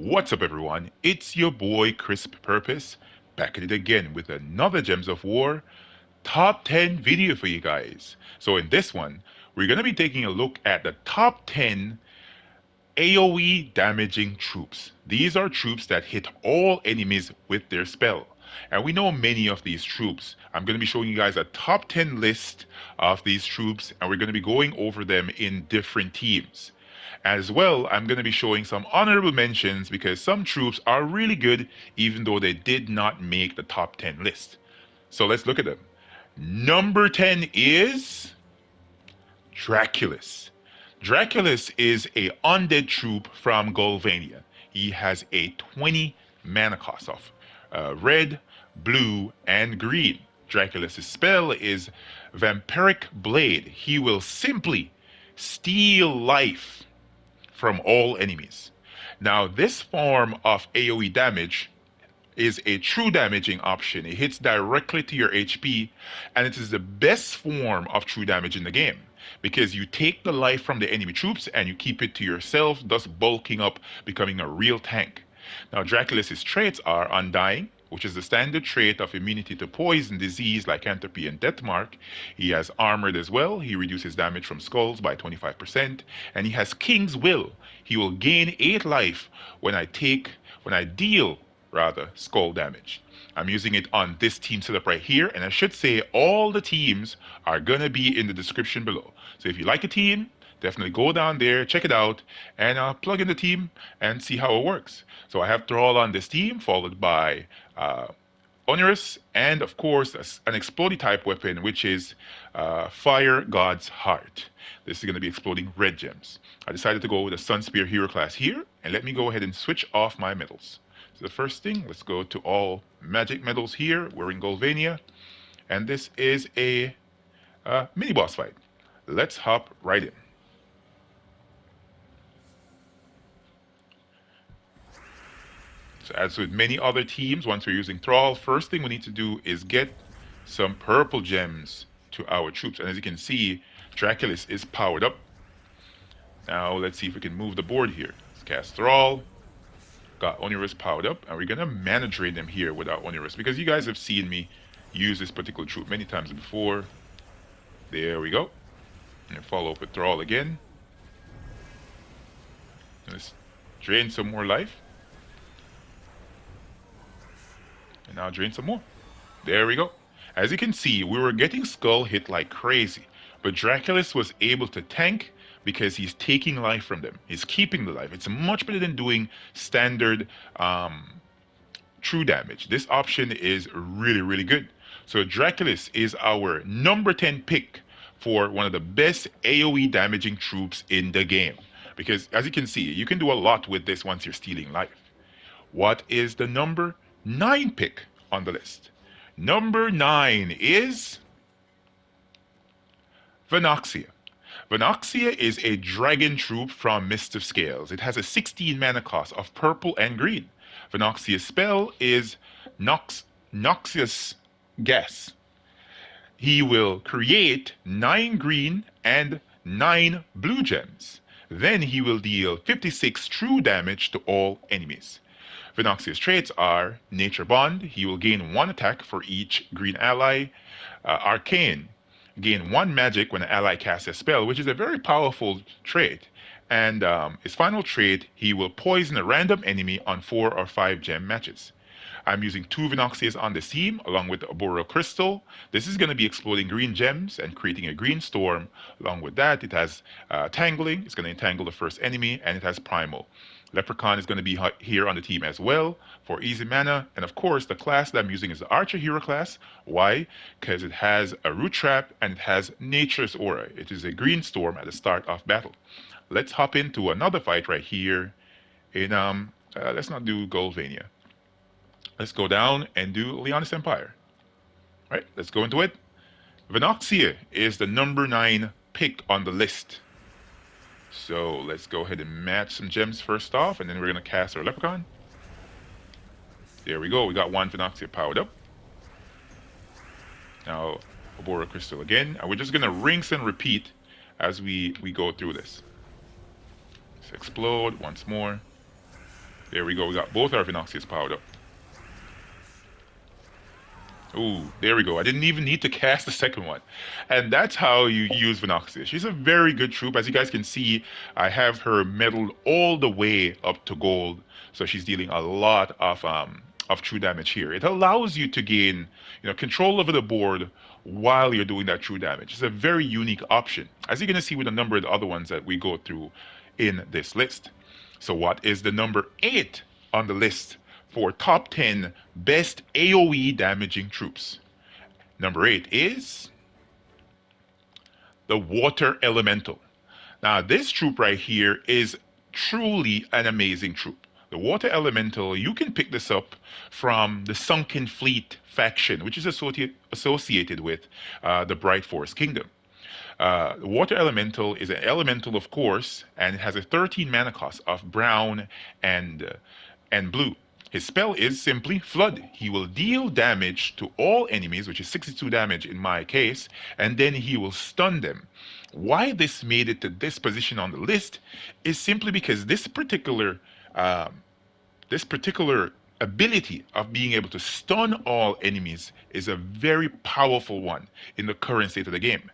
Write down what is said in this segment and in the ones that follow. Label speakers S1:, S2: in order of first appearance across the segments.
S1: What's up, everyone? It's your boy CrispPurpose back at it again with another Gems of War top 10 video for you guys. So, in this one, we're going to be taking a look at the top 10 AOE damaging troops. These are troops that hit all enemies with their spell. And we know many of these troops. I'm going to be showing you guys a top 10 list of these troops, and we're going to be going over them in different teams. As well, I'm going to be showing some honorable mentions because some troops are really good even though they did not make the top 10 list. So let's look at them. Number 10 is Draculus. Draculus is a undead troop from Golvania. He has a 20 mana cost of red, blue, and green. Draculus' spell is Vampiric Blade. He will simply steal life from all enemies. Now, this form of AoE damage is a true damaging option. It hits directly to your HP, and it is the best form of true damage in the game because you take the life from the enemy troops and you keep it to yourself, thus bulking up, becoming a real tank. Now, Draculus's traits are Undying, which is the standard trait of immunity to poison, disease, lycanthropy, and deathmark. He has Armored as well. He reduces damage from skulls by 25%. And he has King's Will. He will gain 8 life when I deal skull damage. I'm using it on this team setup right here, and I should say all the teams are gonna be in the description below. So if you like a team, definitely go down there, check it out, and plug in the team and see how it works. So I have Thrall on this team, followed by Onerous, and of course an exploding type weapon, which is Fire God's Heart. This is going to be exploding red gems. I decided to go with a Sun Spear hero class here, and let me go ahead and switch off my medals. So the first thing, let's go to all magic medals here. We're in Golvania, and this is a mini boss fight. Let's hop right in. So as with many other teams, once we're using Thrall, first thing we need to do is get some purple gems to our troops. And as you can see, Draculus is powered up. Now let's see if we can move the board here. Let's cast Thrall. Got Onerous powered up, and we're gonna mana drain them here without Onerous because you guys have seen me use this particular troop many times before. There we go. And follow up with Thrall again. Let's drain some more life. And now drain some more. There we go. As you can see, we were getting skull hit like crazy, but Draculus was able to tank because he's taking life from them. He's keeping the life. It's much better than doing standard true damage. This option is really, really good. So Draculus is our number 10 pick for one of the best AoE damaging troops in the game. Because as you can see, you can do a lot with this once you're stealing life. What is the number 9 pick on the list? Number 9 is Phenoxia. Phenoxia is a dragon troop from Mist of Scales. It has a 16 mana cost of purple and green. Phenoxia's spell is Noxious Gas. He will create 9 green and 9 blue gems. Then he will deal 56 true damage to all enemies. Phenoxia's traits are Nature Bond. He will gain 1 attack for each green ally. Arcane. Gain 1 magic when an ally casts a spell, which is a very powerful trait. And his final trait, he will poison a random enemy on 4 or 5 gem matches. I'm using 2 Phenoxias on this team, along with the Arboreal Crystal. This is going to be exploding green gems and creating a green storm. Along with that, it has Tangling. It's going to entangle the first enemy, and it has Primal. Leprechaun is going to be here on the team as well for easy mana. And of course, the class that I'm using is the Archer Hero class. Why? Because it has a Root Trap and it has Nature's Aura. It is a green storm at the start of battle. Let's hop into another fight right here in, let's not do Golvania. Let's go down and do Leonis Empire. All right, let's go into it. Phenoxia is the number 9 pick on the list. So let's go ahead and match some gems first off, and then we're going to cast our Leprechaun. There we go. We got 1 Phenoxia powered up. Now, Arboreal Crystal again. And we're just going to rinse and repeat as we go through this. Let's explode once more. There we go. We got both our Phenoxias powered up. Ooh, there we go. I didn't even need to cast the second one. And that's how you use Phenoxia. She's a very good troop. As you guys can see, I have her metal all the way up to gold. So she's dealing a lot of true damage here. It allows you to gain, control over the board while you're doing that true damage. It's a very unique option, as you're gonna see with a number of the other ones that we go through in this list. So what is the number 8 on the list for top 10 best AOE damaging troops? Number 8 is the Water Elemental. Now, this troop right here is truly an amazing troop. The Water Elemental, you can pick this up from the Sunken Fleet faction, which is associated with the Bright Forest Kingdom. The Water Elemental is an elemental, of course, and it has a 13 mana cost of brown and blue. His spell is simply Flood. He will deal damage to all enemies, which is 62 damage in my case, and then he will stun them. Why this made it to this position on the list is simply because this particular ability of being able to stun all enemies is a very powerful one in the current state of the game.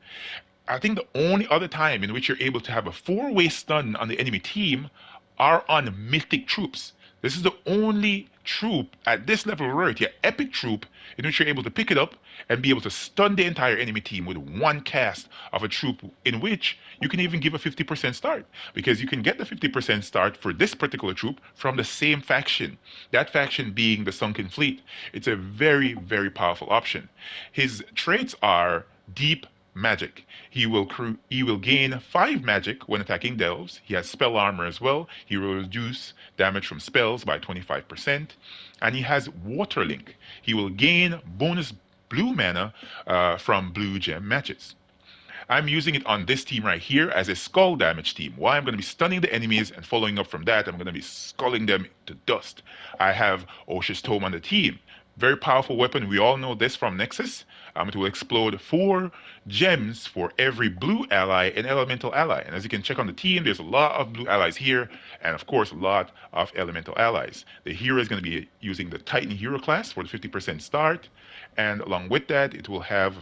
S1: I think the only other time in which you're able to have a four-way stun on the enemy team are on mythic troops. This is the only troop at this level of rarity, an epic troop, in which you're able to pick it up and be able to stun the entire enemy team with one cast of a troop, in which you can even give a 50% start, because you can get the 50% start for this particular troop from the same faction, that faction being the Sunken Fleet. It's a very, very powerful option. His traits are Deep Magic. He will gain 5 magic when attacking delves. He has spell armor as well. He will reduce damage from spells by 25%. And he has Water Link. He will gain bonus blue mana from blue gem matches. I'm using it on this team right here as a skull damage team. Why? I'm going to be stunning the enemies, and following up from that, I'm going to be sculling them to dust. I have Osha's Tome on the team. Very powerful weapon. We all know this from Nexus. It will explode 4 gems for every blue ally and elemental ally. And as you can check on the team, there's a lot of blue allies here, and of course, a lot of elemental allies. The hero is going to be using the Titan Hero class for the 50% start, and along with that, it will have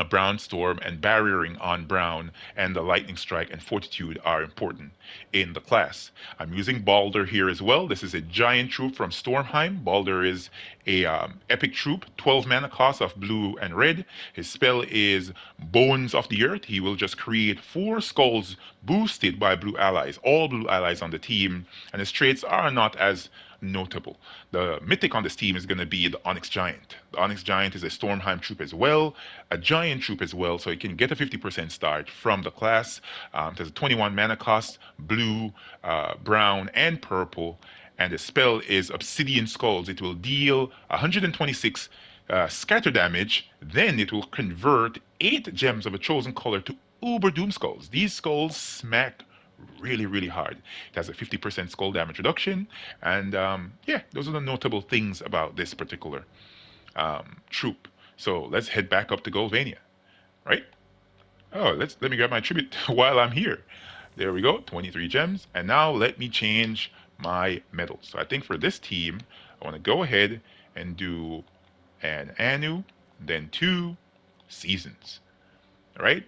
S1: a brown storm and barriering on brown, and the lightning strike and fortitude are important in the class. I'm using Balder here as well. This is a giant troop from Stormheim. Balder is a epic troop, 12 mana cost of blue and red. His spell is Bones of the Earth. He will just create 4 skulls boosted by blue allies, all blue allies on the team, and his traits are not as notable. The mythic on this team is going to be the Onyx Giant. The Onyx Giant is a Stormheim troop as well, a giant troop as well, so you can get a 50% start from the class. It has a 21 mana cost, blue, brown, and purple, and the spell is Obsidian Skulls. It will deal 126 scatter damage, then it will convert 8 gems of a chosen color to Uber Doom Skulls. These skulls smack really, really hard. It has a 50% skull damage reduction, and yeah, those are the notable things about this particular troop. So let's head back up to Golvania, right? Oh, let me grab my tribute while I'm here. There we go, 23 gems, and now let me change my medals. So I think for this team, I want to go ahead and do an Anu, then 2 seasons. All right,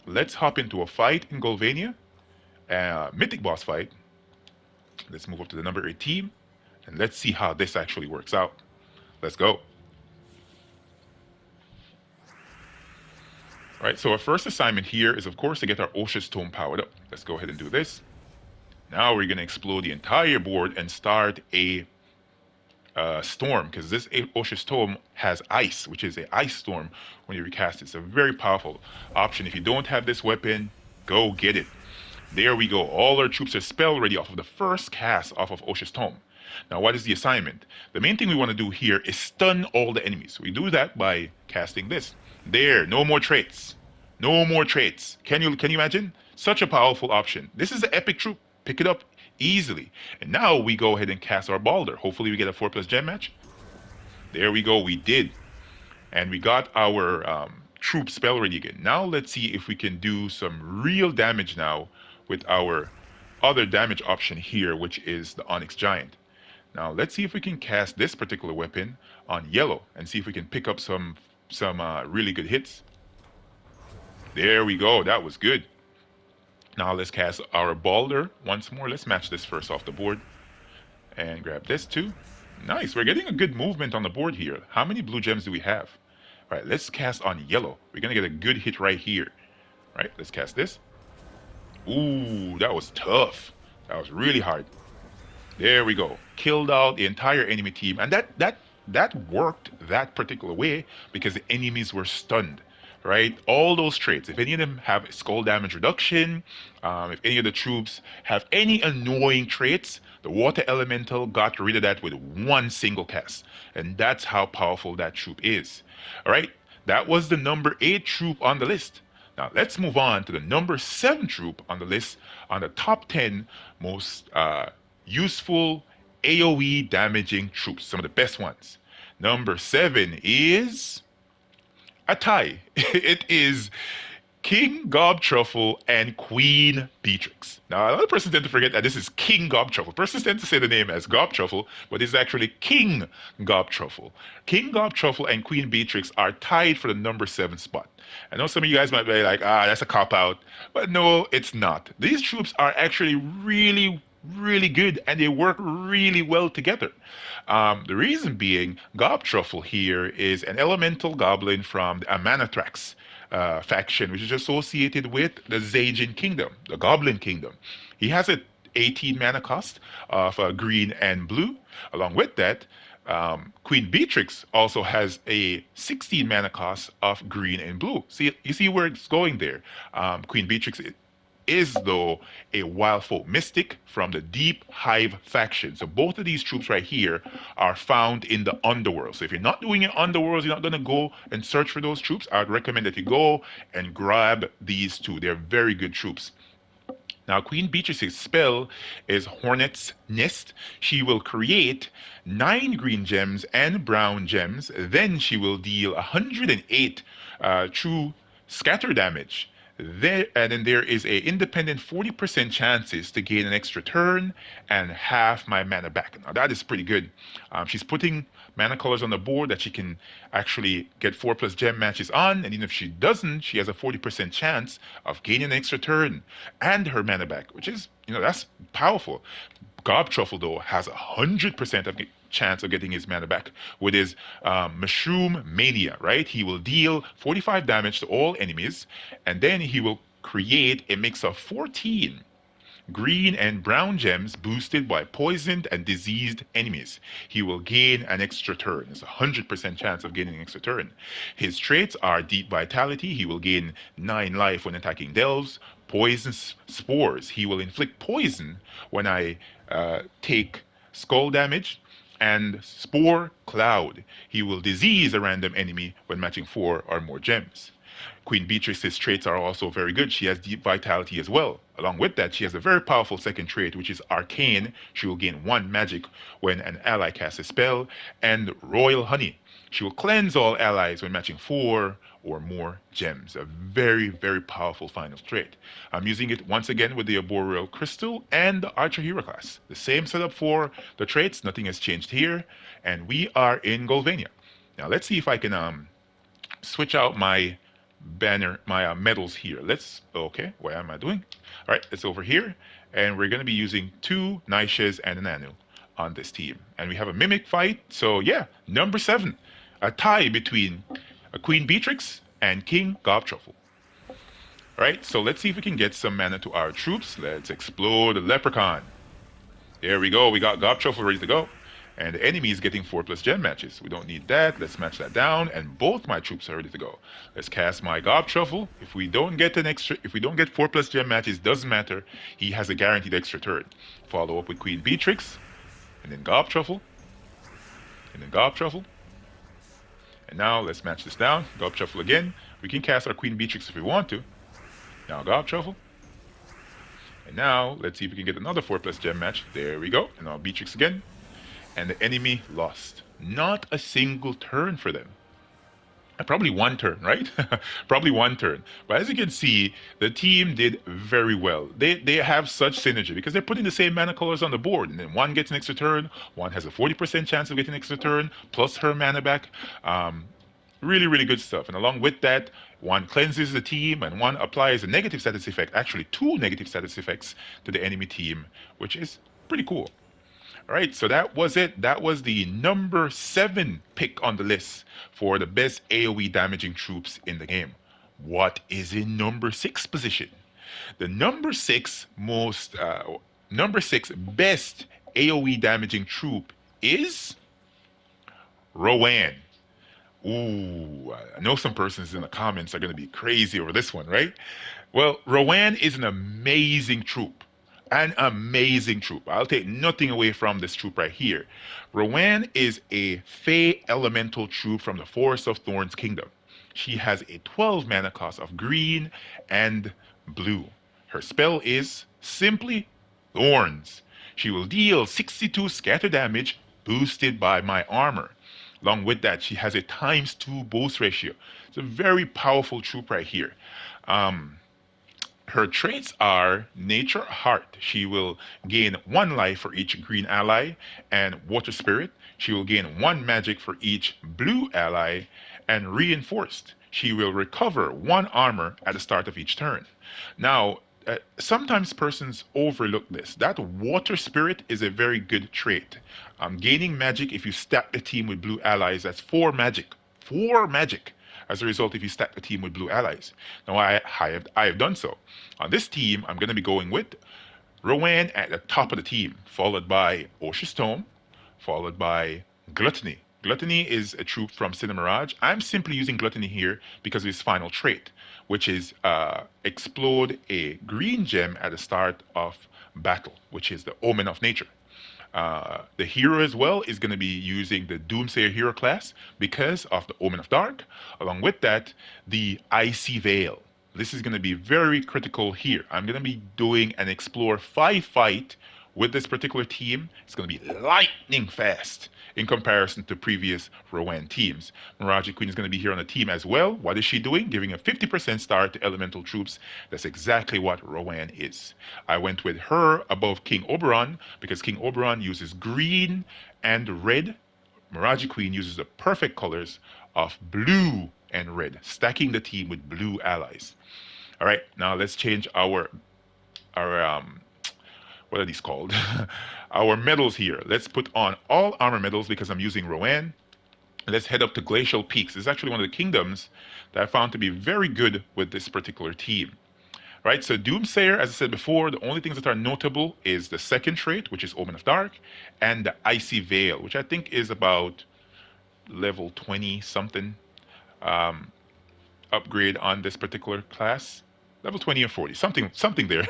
S1: let's hop into a fight in Golvania. Mythic boss fight. Let's move up to the number 8 team, and let's see how this actually works out. Let's go. All right, so our first assignment here is, of course, to get our Osha's Tome powered up. Let's go ahead and do this. Now we're going to explode the entire board and start a storm, because this Osha's Tome has ice, which is an ice storm when you recast it. It's a very powerful option. If you don't have this weapon, go get it. There we go. All our troops are spell ready off of the first cast off of Osha's Tome. Now, what is the assignment? The main thing we want to do here is stun all the enemies. We do that by casting this. There, no more traits. No more traits. Can you imagine? Such a powerful option. This is an epic troop. Pick it up easily. And now we go ahead and cast our Balder. Hopefully we get a 4+ gem match. There we go. We did. And we got our troop spell ready again. Now let's see if we can do some real damage now with our other damage option here, which is the Onyx Giant. Now let's see if we can cast this particular weapon on yellow and see if we can pick up some really good hits. There we go. That was good. Now let's cast our Balder once more. Let's match this first off the board and grab this too. Nice. We're getting a good movement on the board here. How many blue gems do we have? All right, let's cast on yellow. We're gonna get a good hit right here. All right, let's cast this. Ooh, that was tough. That was really hard. There we go. Killed out the entire enemy team, and that worked that particular way because the enemies were stunned. Right, all those traits. If any of them have skull damage reduction, if any of the troops have any annoying traits, the water elemental got rid of that with one single cast, and that's how powerful that troop is. All right, that was the number 8 troop on the list. Now let's move on to the number 7 troop on the list on the top 10 most useful AOE damaging troops, some of the best ones. Number 7 is a tie. It is King Gobtruffle and Queen Beatrix. Now, a lot of persons tend to forget that this is King Gobtruffle. Persons tend to say the name as Gobtruffle, but it's actually King Gobtruffle. King Gobtruffle and Queen Beatrix are tied for the number 7 spot. I know some of you guys might be like, that's a cop-out. But no, it's not. These troops are actually really good and they work really well together. The reason being, Gobtruffle here is an elemental goblin from the Amanathrax faction, which is associated with the Zajan Kingdom, the Goblin Kingdom. He has a 18 mana cost of green and blue. Along with that, Queen Beatrix also has a 16 mana cost of green and blue. See, you see where it's going there. Queen Beatrix is, though, a wild folk mystic from the Deep Hive faction. So both of these troops right here are found in the underworld. So if you're not doing it underworld, you're not going to go and search for those troops, I would recommend that you go and grab these two. They're very good troops. Now, Queen Beatrix's spell is Hornet's Nest. She will create 9 green gems and brown gems. Then she will deal 108 true scatter damage. There, and then there is a independent 40% chances to gain an extra turn and half my mana back. Now that is pretty good. She's putting mana colors on the board that she can actually get 4+ gem matches on, and even if she doesn't, she has a 40% chance of gaining an extra turn and her mana back, which is, that's powerful. Gobtruffle, though, has 100% of chance of getting his mana back with his Mushroom Mania, right? He will deal 45 damage to all enemies, and then he will create a mix of 14 green and brown gems boosted by poisoned and diseased enemies. He will gain an extra turn. It's a 100% chance of gaining an extra turn. His traits are Deep Vitality. He will gain 9 life when attacking delves. Poison Spores. He will inflict poison when I take skull damage. And Spore Cloud. He will disease a random enemy when matching 4 or more gems. Queen Beatrix's traits are also very good. She has Deep Vitality as well. Along with that, she has a very powerful second trait, which is Arcane. She will gain 1 magic when an ally casts a spell. And Royal Honey. She will cleanse all allies when matching 4 or more gems. A very, very powerful final trait. I'm using it once again with the Arboreal Crystal and the Archer Hero class. The same setup for the traits. Nothing has changed here. And we are in Golvania. Now let's see if I can switch out my banner, my medals here. Okay, what am I doing? All right, it's over here. And we're going to be using 2 Naishes and an Anu on this team. And we have a Mimic fight. So yeah, number 7. A tie between Queen Beatrix and King Gobtruffle. All right, so let's see if we can get some mana to our troops. Let's explore the Leprechaun. There we go. We got Gobtruffle ready to go. And the enemy is getting 4+ gem matches. We don't need that. Let's match that down. And both my troops are ready to go. Let's cast my Gobtruffle. If we don't get 4+ gem matches, doesn't matter. He has a guaranteed extra turn. Follow up with Queen Beatrix. And then Gobtruffle. And then Gobtruffle. And now let's match this down. Gobtruffle again. We can cast our Queen Beatrix if we want to. Now Gobtruffle. And now let's see if we can get another 4+ gem match. There we go. And now Beatrix again. And the enemy lost. Not a single turn for them. Probably one turn, right? Probably one turn. But as you can see, the team did very well. They have such synergy because they're putting the same mana colors on the board, and then one gets an extra turn, one has a 40% chance of getting an extra turn plus her mana back. Um, Really, really good stuff. And along with that, one cleanses the team and one applies a negative status effect, actually two negative status effects to the enemy team, which is pretty cool. All right, so that was it. That was the number 7 pick on the list for the best AoE damaging troops in the game. What is in number 6 position? The number 6 best AoE damaging troop is Rowan. Ooh, I know some persons in the comments are going to be crazy over this one, right? Well, Rowan is an amazing troop. An amazing troop. I'll take nothing away from this troop right here. Rowan is a Fey elemental troop from the Forest of Thorns Kingdom. She has a 12 mana cost of green and blue. Her spell is simply Thorns. She will deal 62 scatter damage boosted by my armor. Along with that, she has a times 2 boost ratio. It's a very powerful troop right here. Um, Her traits are Nature Heart. She will gain 1 life for each green ally, and Water Spirit. She will gain 1 magic for each blue ally, and Reinforced. She will recover 1 armor at the start of each turn. Now, sometimes persons overlook this. That Water Spirit is a very good trait. Gaining magic if you stack the team with blue allies, that's 4 magic. 4 magic as a result if you stack the team with blue allies. Now, I have done so. On this team, I'm going to be going with Rowan at the top of the team, followed by Oshi's Tome, followed by Gluttony. Gluttony is a troop from Cinemirage. I'm simply using Gluttony here because of his final trait, which is explode a green gem at the start of battle, which is the Omen of Nature. The hero as well is going to be using the Doomsayer hero class because of the Omen of Dark. Along with that, the Icy Veil. This is going to be very critical here. I'm going to be doing an Explore 5 fight with this particular team. It's going to be lightning fast in comparison to previous Rowan teams. Mirage Queen is going to be here on the team as well. What is she doing? Giving a 50% start to elemental troops. That's exactly what Rowan is. I went with her above King Oberon because King Oberon uses green and red. Mirage Queen uses the perfect colors of blue and red, stacking the team with blue allies. All right, now let's change our what are these called? Our medals here. Let's put on all armor medals because I'm using Rowan. Let's head up to Glacial Peaks. It's actually one of the kingdoms that I found to be very good with this particular team. Right, so Doomsayer, as I said before, the only things that are notable is the second trait, which is Omen of Dark, and the Icy Veil, which I think is about level 20 something um, upgrade on this particular class. Level 20 or 40, something there.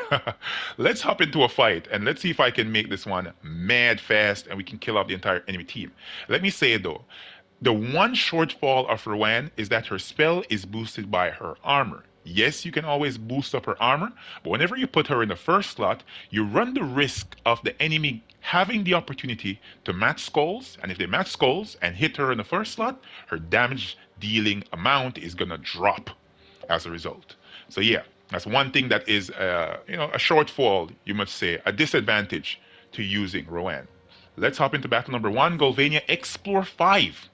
S1: Let's hop into a fight and let's see if I can make this one mad fast and we can kill off the entire enemy team. Let me say though, the one shortfall of Rowan is that her spell is boosted by her armor. Yes, you can always boost up her armor, but whenever you put her in the first slot, you run the risk of the enemy having the opportunity to match skulls, and if they match skulls and hit her in the first slot, her damage dealing amount is gonna drop as a result. So yeah, that's one thing that is a shortfall, you must say, a disadvantage to using Rowan. Let's hop into battle number 1, Golvania Explore 5.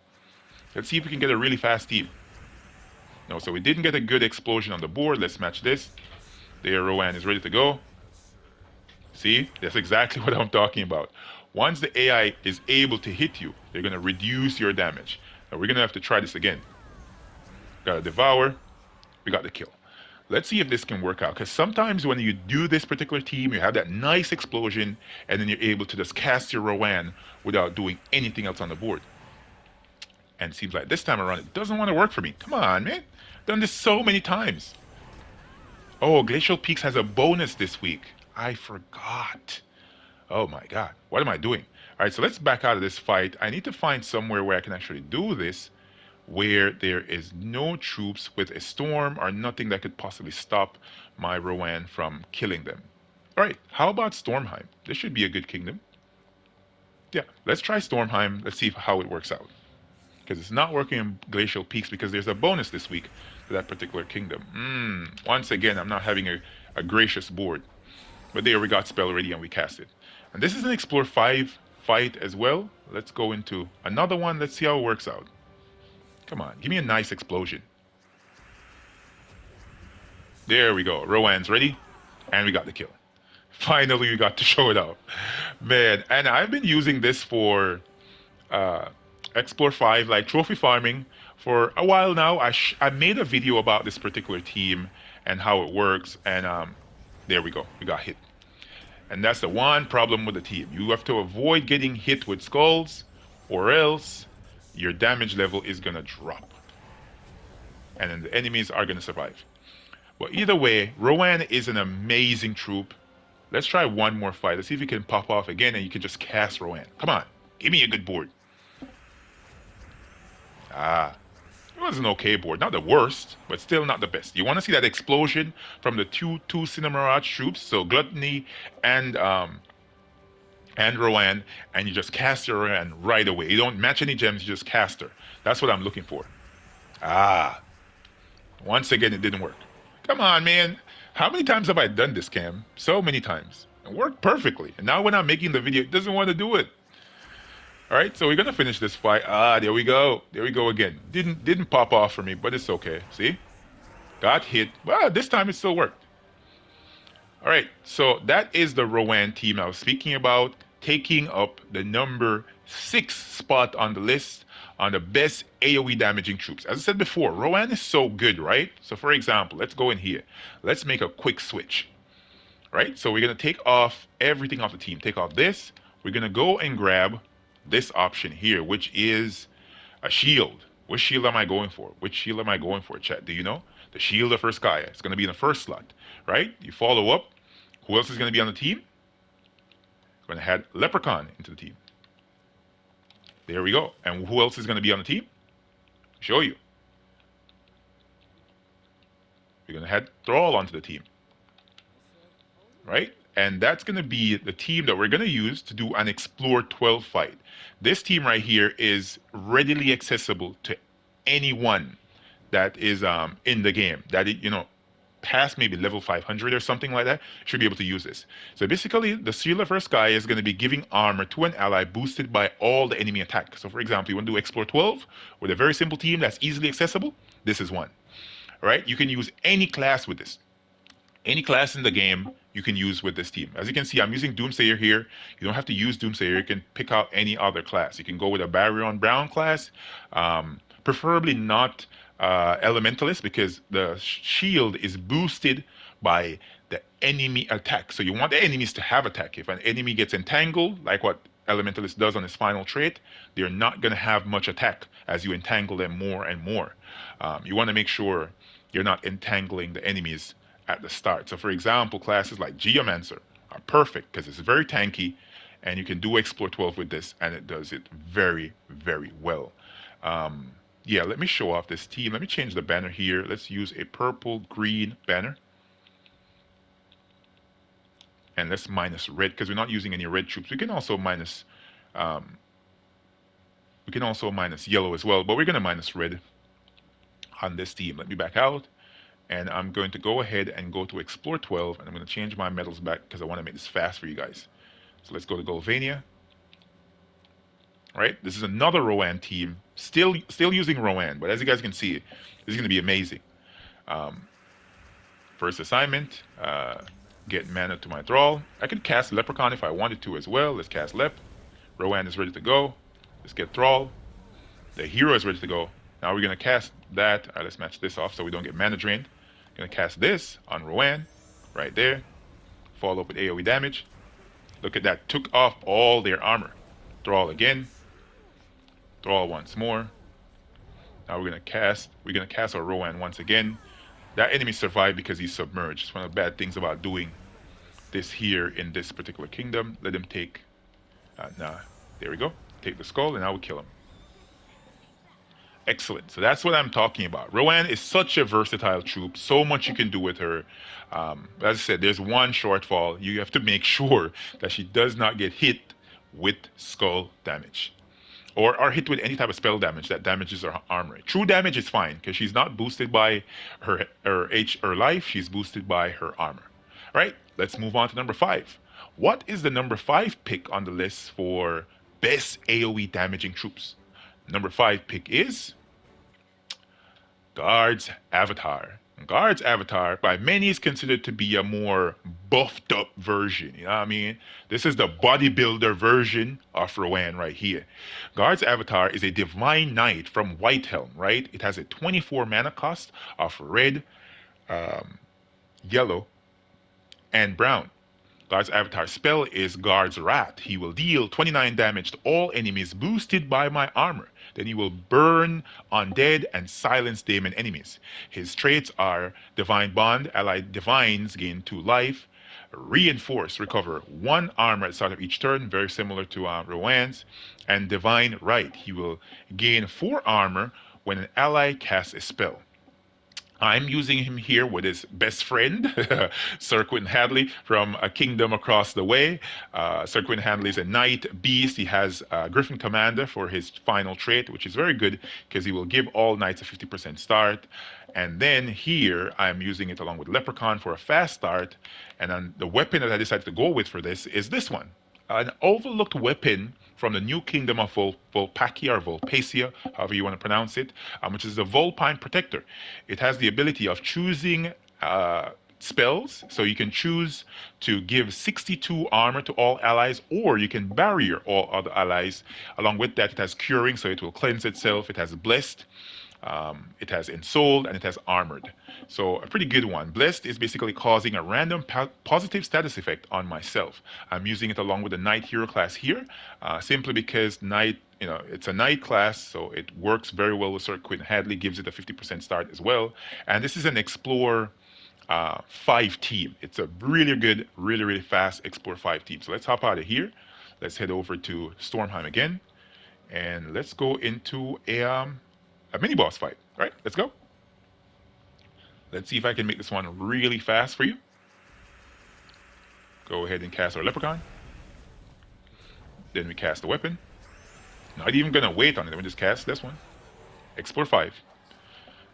S1: Let's see if we can get a really fast team. No, so we didn't get a good explosion on the board. Let's match this. There, Rowan is ready to go. See, that's exactly what I'm talking about. Once the AI is able to hit you, they're going to reduce your damage. Now we're going to have to try this again. Got to devour. We got the kill. Let's see if this can work out. Because sometimes when you do this particular team, you have that nice explosion, and then you're able to just cast your Rowan without doing anything else on the board. And it seems like this time around, it doesn't want to work for me. Come on, man. Done this so many times. Oh, Glacial Peaks has a bonus this week. I forgot. Oh my god. What am I doing? All right, so let's back out of this fight. I need to find somewhere where I can actually do this, where there is no troops with a storm or nothing that could possibly stop my Rowan from killing them. All right, how about Stormheim? This should be a good kingdom. Yeah, let's try Stormheim. Let's see how it works out. because it's not working in Glacial Peaks because there's a bonus this week to that particular kingdom. Once again, I'm not having a gracious board. But there we got spell ready and we cast it. And this is an Explore 5 fight as well. Let's go into another one. Let's see how it works out. Come on, give me a nice explosion. There we go. Rowan's ready. And we got the kill. Finally, we got to show it out. Man, and I've been using this for Explore 5, like trophy farming, for a while now. I made a video about this particular team and how it works. And there we go. We got hit. And that's the one problem with the team. You have to avoid getting hit with skulls, or else your damage level is going to drop. And then the enemies are going to survive. But either way, Rowan is an amazing troop. Let's try one more fight. Let's see if you can pop off again and you can just cast Rowan. Come on, give me a good board. It was an okay board. Not the worst, but still not the best. You want to see that explosion from the two Cinemirage troops, so Gluttony and Rowan, and you just cast your Rowan right away. You don't match any gems, you just cast her. That's what I'm looking for. Once again, it didn't work. Come on, man. How many times have I done this, Cam? So many times. It worked perfectly. And now when I'm making the video, it doesn't want to do it. All right, so we're gonna finish this fight. There we go. There we go again. Didn't pop off for me, but it's okay. See? Got hit. Well, this time it still worked. All right, so that is the Rowan team I was speaking about, taking up the number 6 spot on the list on the best AOE damaging troops. As I said before, Rowan is so good, right? So for example, let's go in here. Let's make a quick switch. Right? So we're gonna take off everything off the team. Take off this. We're gonna go and grab this option here, which is a shield. Which shield am I going for? Which shield am I going for, chat? Do you know? The shield of Skaya. It's going to be in the first slot, right? You follow up. Who else is going to be on the team? Going to add Leprechaun into the team. There we go. And who else is going to be on the team? Show you. We're going to add Thrall onto the team, right? And that's going to be the team that we're going to use to do an Explore 12 fight. This team right here is readily accessible to anyone that is in the game. That, past maybe level 500 or something like that, should be able to use this. So basically, the Seal of Skaya is going to be giving armor to an ally boosted by all the enemy attack. So for example, you want to do Explore 12 with a very simple team that's easily accessible. This is one. All right? You can use any class with this. Any class in the game you can use with this team. As you can see, I'm using Doomsayer here. You don't have to use Doomsayer. You can pick out any other class. You can go with a Baryon Brown class, preferably not Elementalist, because the shield is boosted by the enemy attack. So you want the enemies to have attack. If an enemy gets entangled, like what Elementalist does on his final trait, they're not going to have much attack as you entangle them more and more. You want to make sure you're not entangling the enemies at the start. So for example, classes like Geomancer are perfect because it's very tanky and you can do Explore 12 with this and it does it very, very well. Yeah, let me show off this team. Let me change the banner here. Let's use a purple-green banner. And let's minus red because we're not using any red troops. We can also minus yellow as well, but we're going to minus red on this team. Let me back out. And I'm going to go ahead and go to Explore 12, and I'm going to change my medals back because I want to make this fast for you guys. So let's go to Golvania. Right? This is another Rowan team, still using Rowan, but as you guys can see, this is going to be amazing. First assignment, get mana to my Thrall. I could cast Leprechaun if I wanted to as well. Let's cast Lep. Rowan is ready to go. Let's get Thrall. The hero is ready to go. Now we're going to cast that. Let's match this off so we don't get mana drained. Going to cast this on Rowan, right there. Follow up with AOE damage. Look at that. Took off all their armor. Thrall again. Thrall once more. Now we're going to cast our Rowan once again. That enemy survived because he's submerged. It's one of the bad things about doing this here in this particular kingdom. Let him take... there we go. Take the skull and now we kill him. Excellent. So that's what I'm talking about. Rowan is such a versatile troop. So much you can do with her. As I said, there's one shortfall. You have to make sure that she does not get hit with skull damage. or are hit with any type of spell damage that damages her armor. True damage is fine because she's not boosted by her life. She's boosted by her armor. All right, let's move on to number 5. What is the number 5 pick on the list for best AOE damaging troops? Number 5 pick is Guard's Avatar. Guard's Avatar, by many, is considered to be a more buffed up version. You know what I mean? This is the bodybuilder version of Rowan right here. Guard's Avatar is a Divine Knight from Whitehelm, right? It has a 24 mana cost of red, um, yellow, and brown. Guard's avatar spell is Guard's Wrath. He will deal 29 damage to all enemies boosted by my armor. Then he will burn undead and silence demon enemies. His traits are Divine Bond, allied divines gain 2 life, Reinforce, recover 1 armor at the start of each turn, very similar to Rowan's, and Divine Right. He will gain 4 armor when an ally casts a spell. I'm using him here with his best friend, Sir Quentin Hadley from A Kingdom Across the Way. Sir Quentin Hadley is a knight beast. He has Griffin Commander for his final trait, which is very good because he will give all knights a 50% start. And then here I'm using it along with Leprechaun for a fast start. And then the weapon that I decided to go with for this is this one, an overlooked weapon from the new kingdom of Volpacia or Volpacia, however you want to pronounce it, which is the Vulpine Protector. It has the ability of choosing spells, so you can choose to give 62 armor to all allies, or you can barrier all other allies. Along with that, it has curing, so it will cleanse itself. It has blessed. It has ensouled, and it has armored. So a pretty good one. Blessed is basically causing a random positive status effect on myself. I'm using it along with the Knight Hero class here, simply because Knight, it's a Knight class, so it works very well with Sir Quentin Hadley, gives it a 50% start as well. And this is an Explore 5 team. It's a really good, really, really fast Explore 5 team. So let's hop out of here. Let's head over to Stormheim again, and let's go into a mini boss fight. All right, let's go. Let's see if I can make this one really fast for you. Go ahead and cast our Leprechaun. Then we cast the weapon. Not even gonna wait on it. We just cast this one. Explore 5.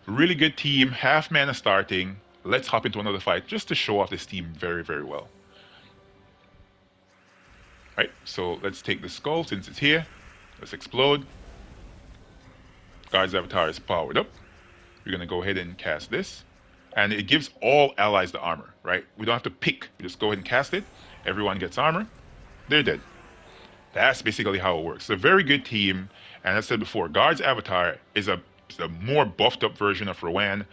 S1: Really good team. Half mana starting. Let's hop into another fight just to show off this team very, very well. All right, so let's take the skull since it's here. Let's explode. Guard's avatar is powered up. We're gonna go ahead and cast this. And it gives all allies the armor, right? We don't have to pick. We just go ahead and cast it. Everyone gets armor. They're dead. That's basically how it works. It's a very good team. And as I said before, Guard's avatar is a more buffed up version of Rowan.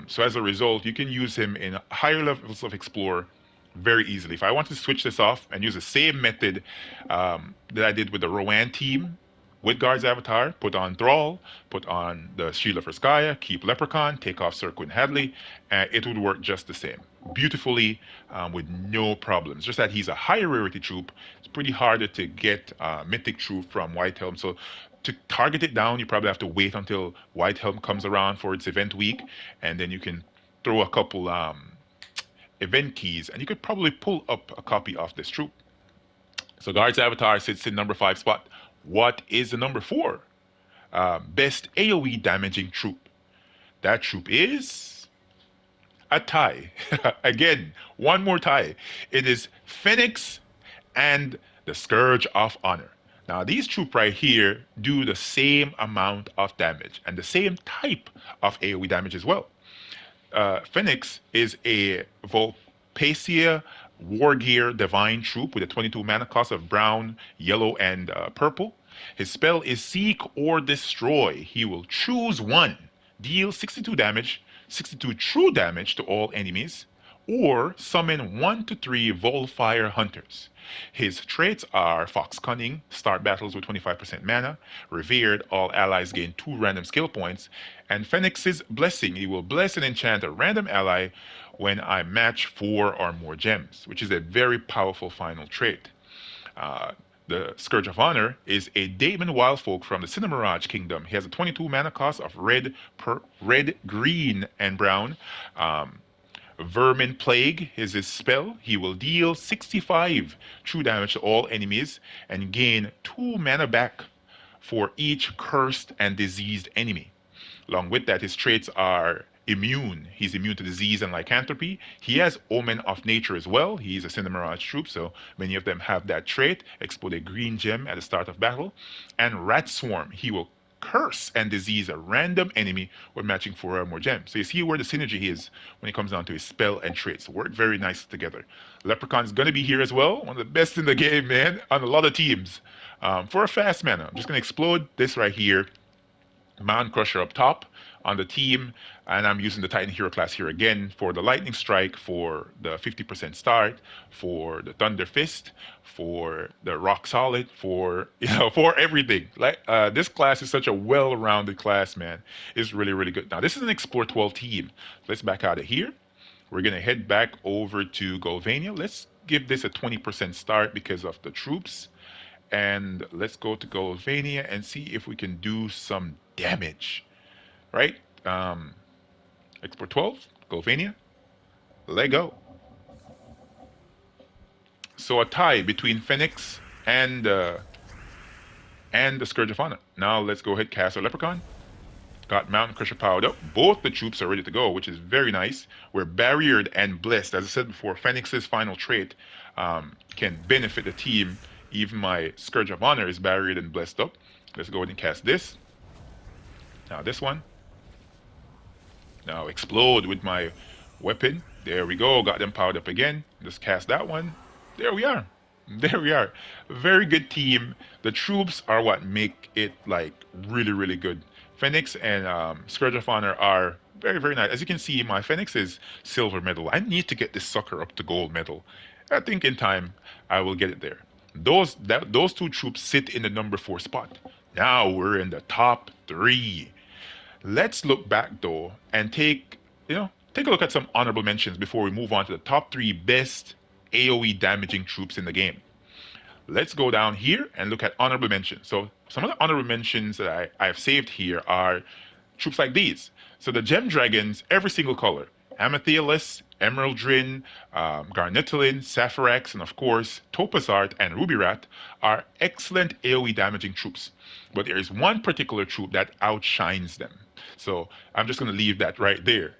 S1: So as a result, you can use him in higher levels of Explore very easily. If I want to switch this off and use the same method that I did with the Rowan team, with Guard's avatar, put on Thrall, put on the Shield of Erskaya, keep Leprechaun, take off Sir Quentin Hadley, and it would work just the same. Beautifully, with no problems. Just that he's a higher rarity troop. It's pretty harder to get Mythic troop from Whitehelm. So to target it down, you probably have to wait until Whitehelm comes around for its event week, and then you can throw a couple event keys, and you could probably pull up a copy of this troop. So Guard's avatar sits in number 5 spot. What is the number 4? Best AOE damaging troop. That troop is a tie. Again, one more tie. It is Phoenix and the Scourge of Honor. Now, these troops right here do the same amount of damage and the same type of AOE damage as well. Phoenix is a Volpacia War Gear Divine Troop with a 22 mana cost of brown, yellow, and purple. His spell is Seek or Destroy. He will choose one, deal 62 damage, 62 true damage to all enemies, or summon 1 to 3 Volfire Hunters. His traits are Fox Cunning, start battles with 25% mana, Revered, all allies gain 2 random skill points, and Phoenix's Blessing. He will bless and enchant a random ally when I match 4 or more gems, which is a very powerful final trait. The Scourge of Honor is a Daemon Wildfolk from the Cinemirage Kingdom. He has a 22 mana cost of red, green, and brown. Vermin Plague is his spell. He will deal 65 true damage to all enemies and gain 2 mana back for each cursed and diseased enemy. Along with that, his traits are immune. He's immune to disease and lycanthropy. He has Omen of Nature as well. He's a Cinder Mirage troop, so many of them have that trait. Explode a green gem at the start of battle. And Rat Swarm. He will curse and disease a random enemy when matching 4 or more gems. So you see where the synergy is when it comes down to his spell and traits. Work very nicely together. Leprechaun is going to be here as well. One of the best in the game, man, on a lot of teams. For a fast mana, I'm just going to explode this right here. Man Crusher up top on the team, and I'm using the Titan Hero class here again for the Lightning Strike, for the 50% start, for the Thunder Fist, for the Rock Solid, for for everything. Like this class is such a well-rounded class, man. It's really really good. Now this is an Explore 12 team. Let's back out of here. We're gonna head back over to Golvania. Let's give this a 20% start because of the troops. And let's go to Golvania and see if we can do some damage. Right? Export 12, Golvania, let go. So a tie between Phoenix and the Scourge of Honor. Now let's go ahead cast our Leprechaun. Got Mountain Crusher powered up. Both the troops are ready to go, which is very nice. We're barriered and blessed. As I said before, Phoenix's final trait can benefit the team. Even my Scourge of Honor is barriered and blessed up. Let's go ahead and cast this. Now this one. Now explode with my weapon. There we go. Got them powered up again. Just cast that one. There we are. There we are. Very good team. The troops are what make it like really, really good. Phoenix and Scourge of Honor are very, very nice. As you can see, my Phoenix is silver medal. I need to get this sucker up to gold medal. I think in time I will get it there. Those two troops sit in the number 4 spot. Now we're in the top 3. Let's look back though and take a look at some honorable mentions before we move on to the top 3 best AOE damaging troops in the game. Let's go down here and look at honorable mentions. So some of the honorable mentions that I have saved here are troops like these. So the Gem Dragons, every single color. Amethyst, Emeraldrin, Garnetulin, Sapphirax, and of course Topazart and Ruby Rat are excellent AoE damaging troops. But there is one particular troop that outshines them. So I'm just going to leave that right there.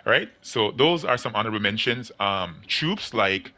S1: All right. So those are some honorable mentions. Troops like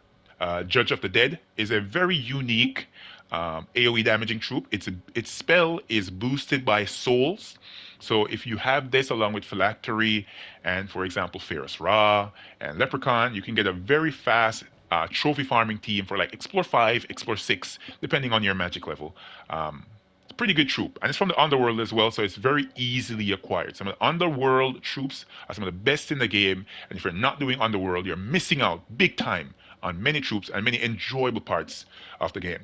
S1: Judge of the Dead is a very unique AoE damaging troop. Its spell is boosted by souls. So if you have this along with Phylactery and, for example, Ferrous Ra and Leprechaun, you can get a very fast trophy farming team for like Explore 5, Explore 6, depending on your magic level. It's a pretty good troop. And it's from the Underworld as well, so it's very easily acquired. Some of the Underworld troops are some of the best in the game. And if you're not doing Underworld, you're missing out big time on many troops and many enjoyable parts of the game.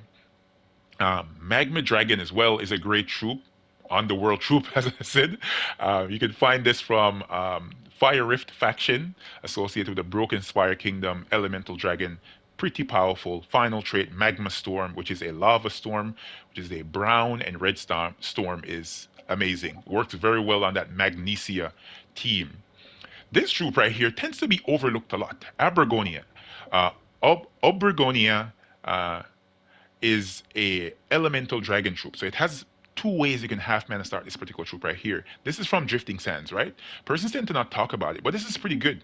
S1: Magma Dragon as well is a great troop. Underworld troop, as I said. You can find this from Fire Rift faction associated with the Broken Spire Kingdom Elemental Dragon. Pretty powerful. Final trait, Magma Storm, which is a lava storm, which is a brown and red storm, is amazing. Works very well on that Magnesia team. This troop right here tends to be overlooked a lot. Abragonia. Obragonia is a elemental dragon troop. So it has 2 ways you can half mana start this particular troop right here. This is from Drifting Sands, right? Persons tend to not talk about it, but this is pretty good.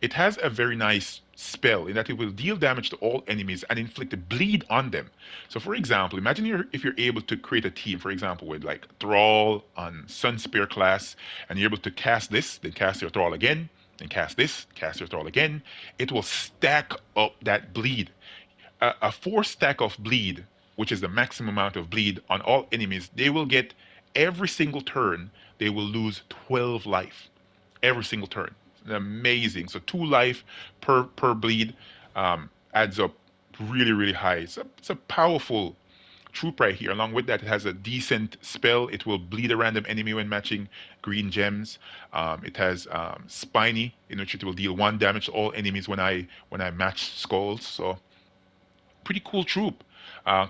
S1: It has a very nice spell in that it will deal damage to all enemies and inflict a bleed on them. So for example, imagine if you're able to create a team, for example, with like Thrall on Sunspear class, and you're able to cast this, then cast your Thrall again, then cast this, cast your Thrall again. It will stack up that bleed. A 4 stack of bleed, which is the maximum amount of bleed on all enemies, they will get every single turn, they will lose 12 life. Every single turn. Amazing. So 2 life per bleed adds up really, really high. It's a powerful troop right here. Along with that, it has a decent spell. It will bleed a random enemy when matching green gems. It has Spiny, in which it will deal 1 damage to all enemies when I match skulls. So pretty cool troop.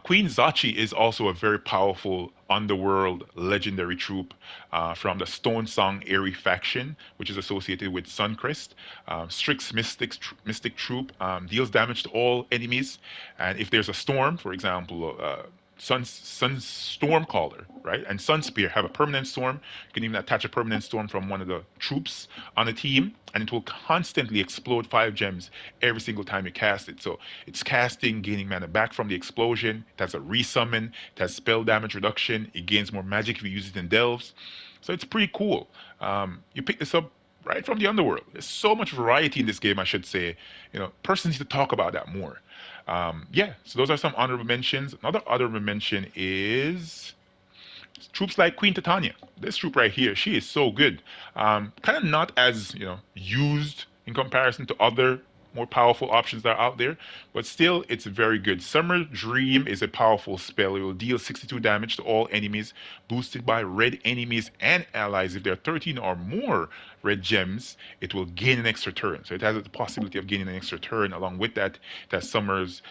S1: Queen Zachi is also a very powerful underworld legendary troop from the Stone Song Airy faction, which is associated with Suncrest. Strix Mystic troop deals damage to all enemies, and if there's a storm, for example, Stormcaller, right? And Sunspear have a permanent storm. You can even attach a permanent storm from one of the troops on a team, and it will constantly explode 5 gems every single time you cast it. So it's casting, gaining mana back from the explosion. It has a resummon. It has spell damage reduction. It gains more magic if you use it in delves. So it's pretty cool. You pick this up right from the underworld. There's so much variety in this game, I should say. Persons need to talk about that more. Yeah, so those are some honorable mentions. Another honorable mention is troops like Queen Titania. This troop right here, she is so good. Kind of not as used in comparison to other more powerful options that are out there, but still it's very good. Summer Dream is a powerful spell. It will deal 62 damage to all enemies, boosted by red enemies and allies. If there are 13 or more red gems, it will gain an extra turn. So it has the possibility of gaining an extra turn. Along with that, that Summer's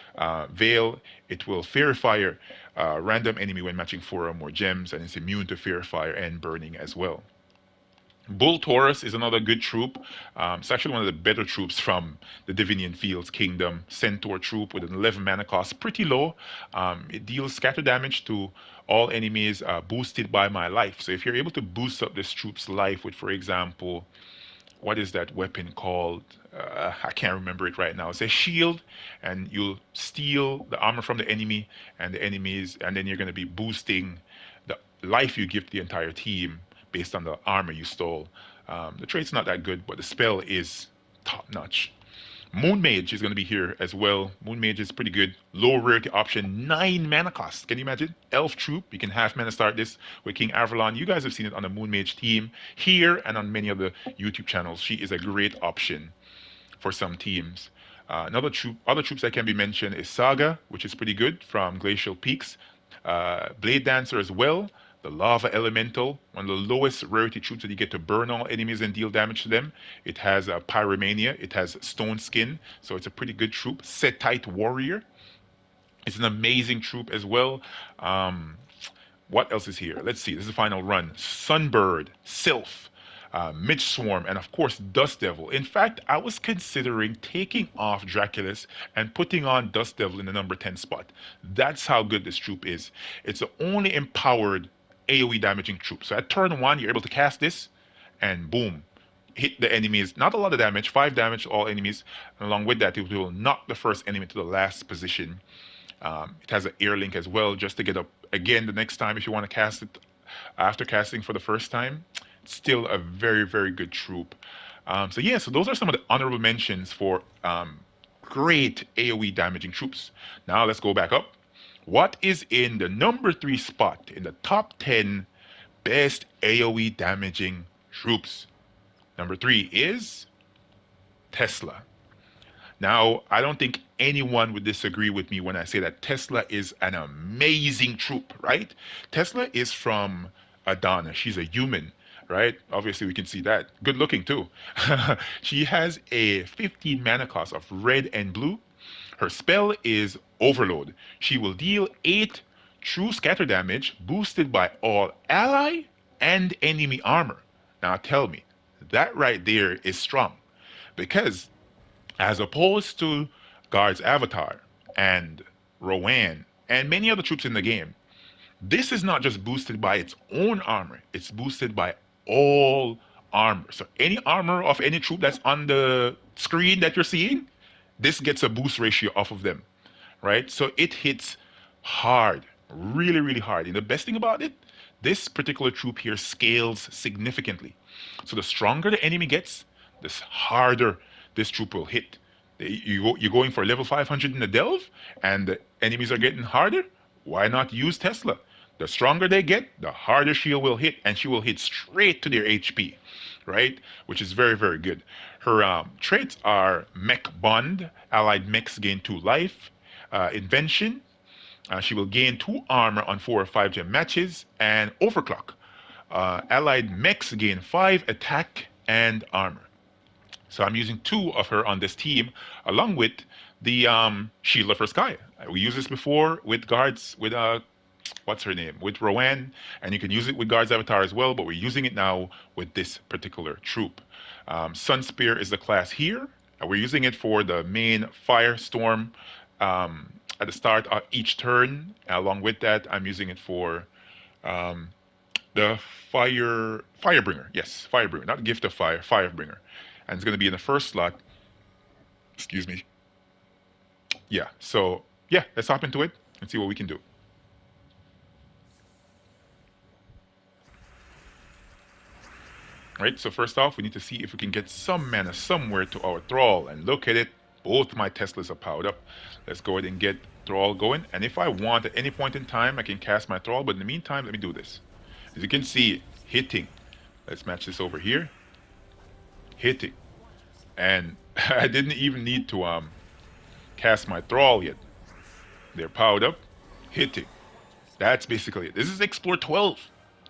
S1: Veil, it will Fairy Fire random enemy when matching 4 or more gems, and it's immune to Fairy Fire and Burning as well. Bull Taurus is another good troop. It's actually one of the better troops from the Divinian Fields Kingdom. Centaur troop with an 11 mana cost, pretty low. It deals scatter damage to all enemies boosted by my life. So if you're able to boost up this troop's life with, for example, what is that weapon called? I can't remember it right now. It's a shield, and you'll steal the armor from the enemy and the enemies, and then you're going to be boosting the life you give to the entire team based on the armor you stole. The trait's not that good, but the spell is top notch. Moon Mage is going to be here as well. Moon Mage is pretty good. Low rarity option, 9 mana cost. Can you imagine? Elf Troop, you can half mana start this with King Avalon. You guys have seen it on the Moon Mage team here and on many other YouTube channels. She is a great option for some teams. Other troops that can be mentioned is Saga, which is pretty good from Glacial Peaks. Blade Dancer as well. The Lava Elemental, one of the lowest rarity troops that you get to burn all enemies and deal damage to them. It has Pyromania, it has Stone Skin, so it's a pretty good troop. Setite Warrior, it's an amazing troop as well. What else is here? Let's see. This is the final run. Sunbird, Sylph, Midge Swarm, and of course Dust Devil. In fact, I was considering taking off Draculus and putting on Dust Devil in the number 10 spot. That's how good this troop is. It's the only empowered AOE damaging troop. So at turn 1, you're able to cast this, and boom, hit the enemies. Not a lot of damage, 5 damage to all enemies. And along with that, it will knock the first enemy to the last position. It has an air link as well, just to get up again the next time if you want to cast it after casting for the first time. It's still a very, very good troop. So those are some of the honorable mentions for great AoE damaging troops. Now let's go back up. What is in the number 3 spot in the top 10 best AoE damaging troops? Number 3 is Tesla. Now, I don't think anyone would disagree with me when I say that Tesla is an amazing troop, right? Tesla is from Adana. She's a human, right? Obviously, we can see that. Good looking, too. She has a 15 mana cost of red and blue. Her spell is Overload. She will deal 8 true scatter damage boosted by all ally and enemy armor. Now, tell me, that right there is strong because as opposed to Guard's Avatar and Rowan and many other troops in the game, this is not just boosted by its own armor, it's boosted by all armor. So any armor of any troop that's on the screen that you're seeing, this gets a boost ratio off of them, right? So it hits hard, really, really hard. And the best thing about it, this particular troop here scales significantly. So the stronger the enemy gets, the harder this troop will hit. You're going for level 500 in the delve, and the enemies are getting harder. Why not use Tesla? The stronger they get, the harder she will hit, and she will hit straight to their HP, right? Which is very, very good. Her traits are Mech Bond. Allied mechs gain 2 life. Invention. She will gain 2 armor on 4 or 5 gem matches. And Overclock. Allied mechs gain 5 attack and armor. So I'm using 2 of her on this team, along with the Shield of Her Sky. We used this before with guards, with what's her name? With Rowan, and you can use it with Guard's Avatar as well, but we're using it now with this particular troop. Sunspear is the class here. We're using it for the main Firestorm at the start of each turn. Along with that, I'm using it for um, the Firebringer. Yes, Firebringer, not Gift of Fire, Firebringer, and it's going to be in the first slot. Excuse me. Yeah. So yeah, let's hop into it and see what we can do. Right. So first off, we need to see if we can get some mana somewhere to our Thrall, and look at it. Both my Teslas are powered up. Let's go ahead and get Thrall going. And if I want at any point in time, I can cast my Thrall. But in the meantime, let me do this. As you can see, hitting. Let's match this over here. Hitting. And I didn't even need to cast my Thrall yet. They're powered up. Hitting. That's basically it. This is Explore 12,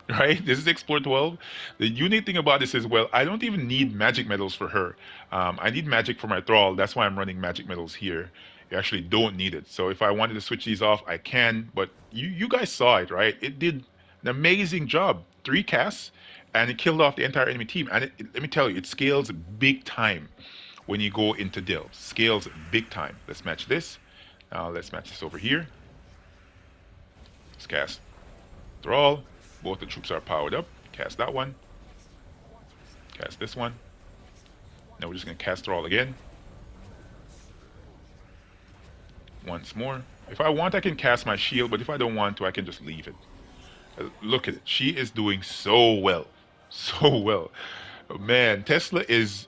S1: right? This is Explore 12. The unique thing about this is, well, I don't even need magic medals for her. I need magic for my Thrall. That's why I'm running magic medals here. You actually don't need it. So if I wanted to switch these off, I can. But you guys saw it, right? It did an amazing job. 3 casts, and it killed off the entire enemy team. And let me tell you, it scales big time when you go into delves. Scales big time. Let's match this. Now let's match this over here. Let's cast Thrall. Both the troops are powered up. Cast that one. Cast this one. Now we're just going to cast Thrall again. Once more. If I want, I can cast my shield, but if I don't want to, I can just leave it. Look at it. She is doing so well. So well. Man, Tesla is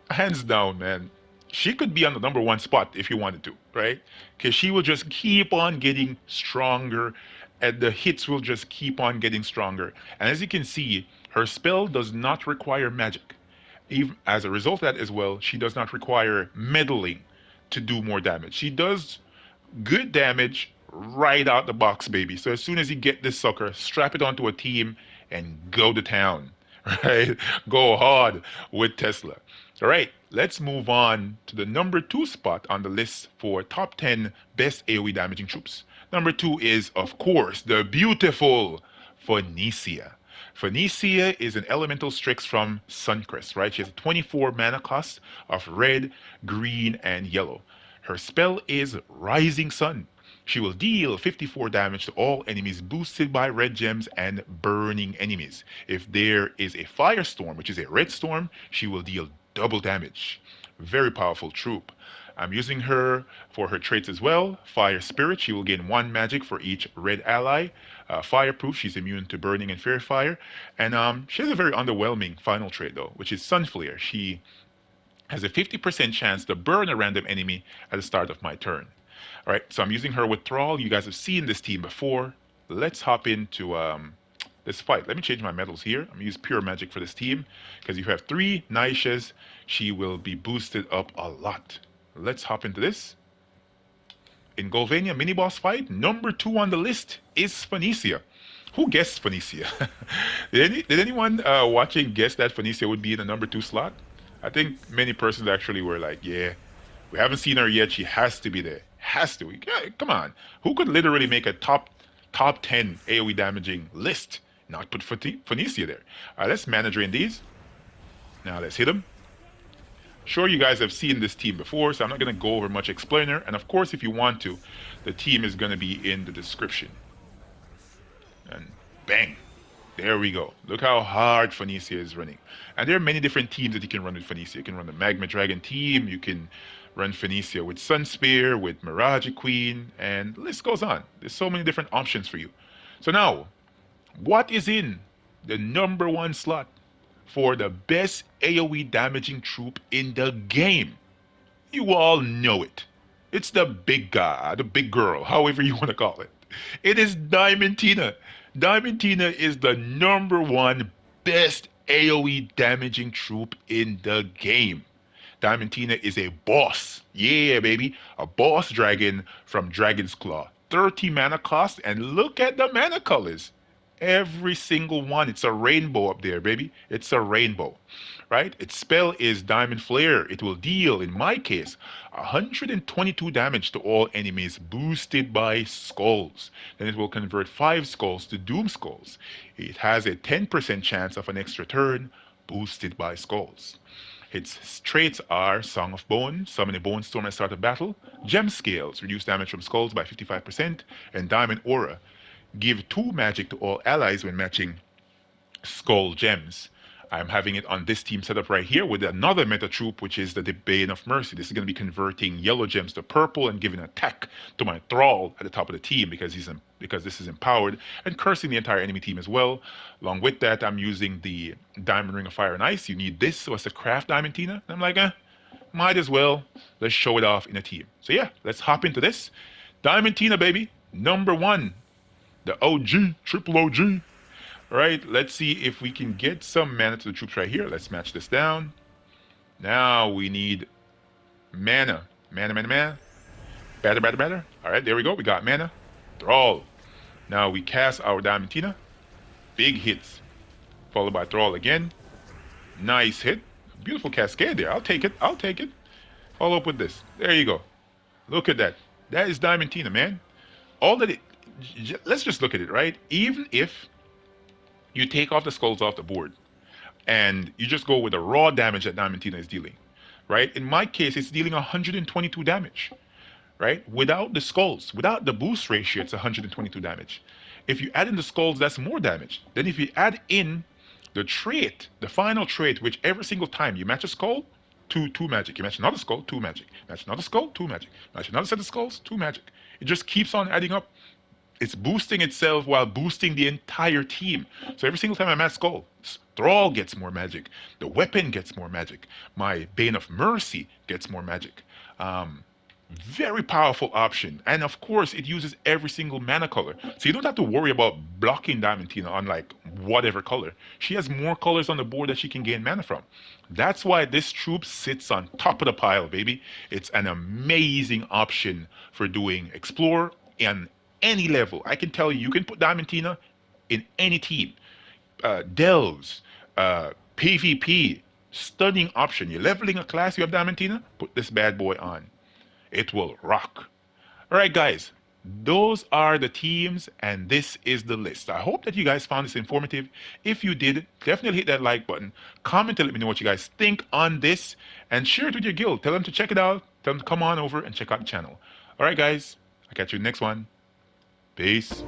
S1: hands down, man. She could be on the number 1 spot if you wanted to, right? Because she will just keep on getting stronger, and the hits will just keep on getting stronger. And as you can see, her spell does not require magic. Even as a result of that as well, she does not require meddling to do more damage. She does good damage right out the box, baby. So as soon as you get this sucker, strap it onto a team and go to town, right? Go hard with Tesla. All right, let's move on to the number 2 spot on the list for top 10 best AoE damaging troops. Number 2 is, of course, the beautiful Phenoxia. Phenoxia is an elemental Strix from Suncrest, right? She has a 24 mana cost of red, green, and yellow. Her spell is Rising Sun. She will deal 54 damage to all enemies boosted by red gems and burning enemies. If there is a firestorm, which is a red storm, she will deal double damage. Very powerful troop. I'm using her for her traits as well. Fire Spirit, she will gain 1 magic for each red ally. Fireproof, she's immune to burning and fair fire. And she has a very underwhelming final trait though, which is Sun Flare. She has a 50% chance to burn a random enemy at the start of my turn. All right, so I'm using her with Thrall. You guys have seen this team before. Let's hop into this fight. Let me change my medals here. I'm going to use Pure Magic for this team because you have 3 Naishas. She will be boosted up a lot. Let's hop into this. In Golvania mini boss fight, number 2 on the list is Phenoxia. Who guessed Phenoxia? did anyone watching guess that Phenoxia would be in the number 2 slot? I think many persons actually were like, yeah, we haven't seen her yet. She has to be there. Has to. Yeah, come on. Who could literally make a top 10 AoE damaging list? Not put Phenoxia there. All right, let's mana drain these. Now let's hit them. Sure, you guys have seen this team before, so I'm not going to go over much explainer. And of course, if you want to, the team is going to be in the description. And bang. There we go. Look how hard Phenoxia is running. And there are many different teams that you can run with Phenoxia. You can run the Magma Dragon team. You can run Phenoxia with Sun Spear, with Mirage Queen, and the list goes on. There's so many different options for you. So now, what is in the number 1 slot for the best AoE damaging troop in the game? You all know it. It's the big guy, the big girl, however you want to call it. It is Diamantina. Diamantina is the number 1 best AoE damaging troop in the game. Diamantina is a boss. Yeah, baby. A boss dragon from Dragon's Claw. 30 mana cost, and look at the mana colors. Every single one. It's a rainbow up there, baby. It's a rainbow, right? Its spell is Diamond Flare. It will deal, in my case, 122 damage to all enemies boosted by skulls. Then it will convert 5 skulls to Doom Skulls. It has a 10% chance of an extra turn boosted by skulls. Its traits are Song of Bone, summon a bone storm at start of battle, Gem Scales, reduce damage from skulls by 55%, and Diamond Aura, give 2 magic to all allies when matching skull gems. I'm having it on this team setup right here with another meta troop, which is the Bane of Mercy. This is going to be converting yellow gems to purple and giving attack to my Thrall at the top of the team because this is empowered, and cursing the entire enemy team as well. Along with that, I'm using the Diamond Ring of Fire and Ice. You need this so as to craft Diamantina. And I'm like, might as well. Let's show it off in a team. So yeah, let's hop into this. Diamantina, baby. Number 1. The OG, triple OG. Right, let's see if we can get some mana to the troops right here. Let's match this down. Now we need mana. Mana. Batter. All right, there we go. We got mana. Thrall. Now we cast our Diamantina. Big hits. Followed by Thrall again. Nice hit. Beautiful cascade there. I'll take it. Follow up with this. There you go. Look at that. That is Diamantina, man. Let's just look at it, right? Even if you take off the skulls off the board and you just go with the raw damage that Diamantina is dealing, right? In my case, it's dealing 122 damage, right? Without the skulls, without the boost ratio, it's 122 damage. If you add in the skulls, that's more damage. Then if you add in the trait, the final trait, which every single time you match a skull, two magic. You match another skull, 2 magic. Match another skull, 2 magic. Match another set of skulls, 2 magic. It just keeps on adding up. It's boosting itself while boosting the entire team. So every single time I match skull, Thrall gets more magic. The weapon gets more magic. My Bane of Mercy gets more magic. Very powerful option. And of course, it uses every single mana color. So you don't have to worry about blocking Diamantina on like whatever color. She has more colors on the board that she can gain mana from. That's why this troop sits on top of the pile, baby. It's an amazing option for doing Explore and any level. I can tell you, you can put Diamantina in any team. Delves, PvP, stunning option. You're leveling a class, you have Diamantina, put this bad boy on. It will rock. All right, guys, those are the teams, and this is the list. I hope that you guys found this informative. If you did, definitely hit that like button. Comment and let me know what you guys think on this, and share it with your guild. Tell them to check it out. Tell them to come on over and check out the channel. All right, guys, I'll catch you in the next one. Peace.